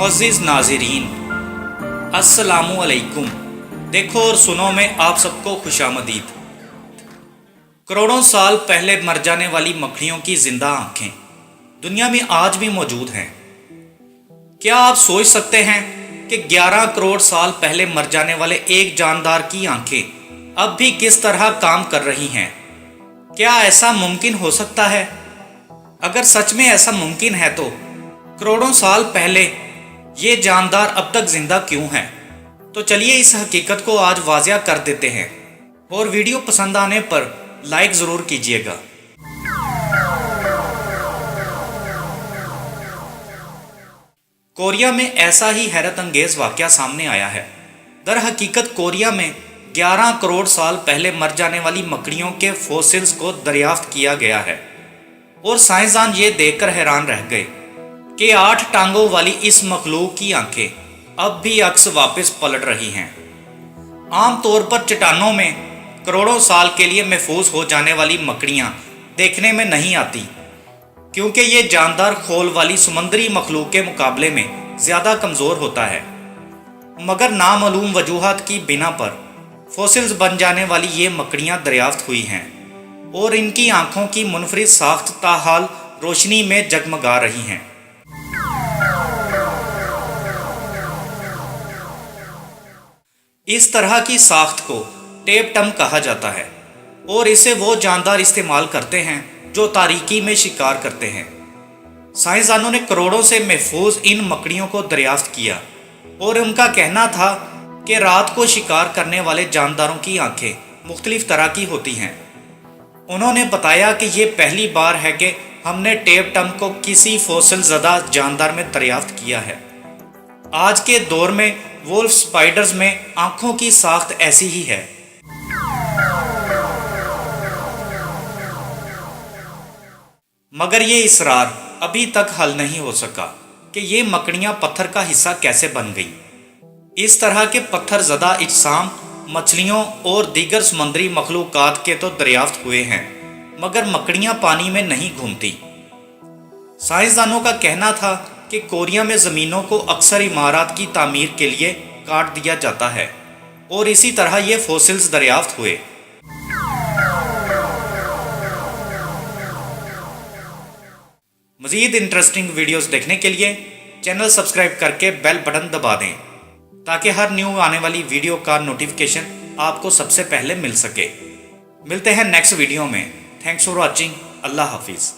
मोअज़्ज़िज़ नाज़रीन, अस्सलामु अलैकुम। देखो और सुनो में आप सबको खुशामदीद। करोड़ों साल पहले मर जाने वाली मकड़ियों की जिंदा आंखें दुनिया में आज भी मौजूद हैं। क्या आप सोच सकते हैं कि 11 करोड़ साल पहले मर जाने वाले एक जानदार की आंखें अब भी किस तरह काम कर रही हैं? क्या ऐसा मुमकिन हो सकता है? अगर सच में ऐसा मुमकिन है तो करोड़ों साल पहले ये जानदार अब तक जिंदा क्यों हैं? तो चलिए इस हकीकत को आज वाज़िया कर देते हैं और वीडियो पसंद आने पर लाइक ज़रूर कीजिएगा। कोरिया में ऐसा ही हैरत अंगेज़ वाक़या सामने आया है। दर हकीकत कोरिया में 11 करोड़ साल पहले मर जाने वाली मकड़ियों के फॉसिल्स को दरियाफ्त किया गया है और साइंसदान ये देखकर हैरान रह गए कि 8 टांगों वाली इस मखलूक की आंखें अब भी अक्स वापस पलट रही हैं। आमतौर पर चट्टानों में करोड़ों साल के लिए महफूज हो जाने वाली मकड़ियां देखने में नहीं आती, क्योंकि ये जानदार खोल वाली समुद्री मखलूक के मुकाबले में ज़्यादा कमज़ोर होता है। मगर नामालूम वजूहात की बिना पर फॉसिल्स बन जाने वाली ये मकड़ियां दरियाफ्त हुई हैं और इनकी आंखों की मुनफरिद साख्त ताहाल रोशनी में जगमगा रही हैं। इस तरह की साख्त को टेपटम कहा जाता है और इसे वो जानदार इस्तेमाल करते हैं जो तारीकी में शिकार करते हैं। साइंसदानों ने करोड़ों से महफूज इन मकड़ियों को दरियाफ्त किया और उनका कहना था कि रात को शिकार करने वाले जानदारों की आंखें मुख्तलिफ तरह की होती हैं। उन्होंने बताया कि ये पहली बार है कि हमने टेपटम को किसी फॉसिल ज़दा जानदार में दरियाफ्त किया है। आज के दौर में वुल्फ स्पाइडर्स में आंखों की साख्त ऐसी ही है। मगर ये इसरार अभी तक हल नहीं हो सका कि ये मकड़ियां पत्थर का हिस्सा कैसे बन गईं। इस तरह के पत्थर ज़दा इज्साम मछलियों और दीगर समुद्री मखलूकात के तो दरियाफ्त हुए हैं, मगर मकड़ियां पानी में नहीं घूमती। साइंसदानों का कहना था कि कोरिया में ज़मीनों को अक्सर इमारत की तामीर के लिए काट दिया जाता है और इसी तरह ये फॉसिल्स दरियाफ्त हुए। मज़ीद इंटरेस्टिंग वीडियोस देखने के लिए चैनल सब्सक्राइब करके बेल बटन दबा दें ताकि हर न्यू आने वाली वीडियो का नोटिफिकेशन आपको सबसे पहले मिल सके। मिलते हैं नेक्स्ट वीडियो में। Thanks for watching. अल्लाह हाफिज़।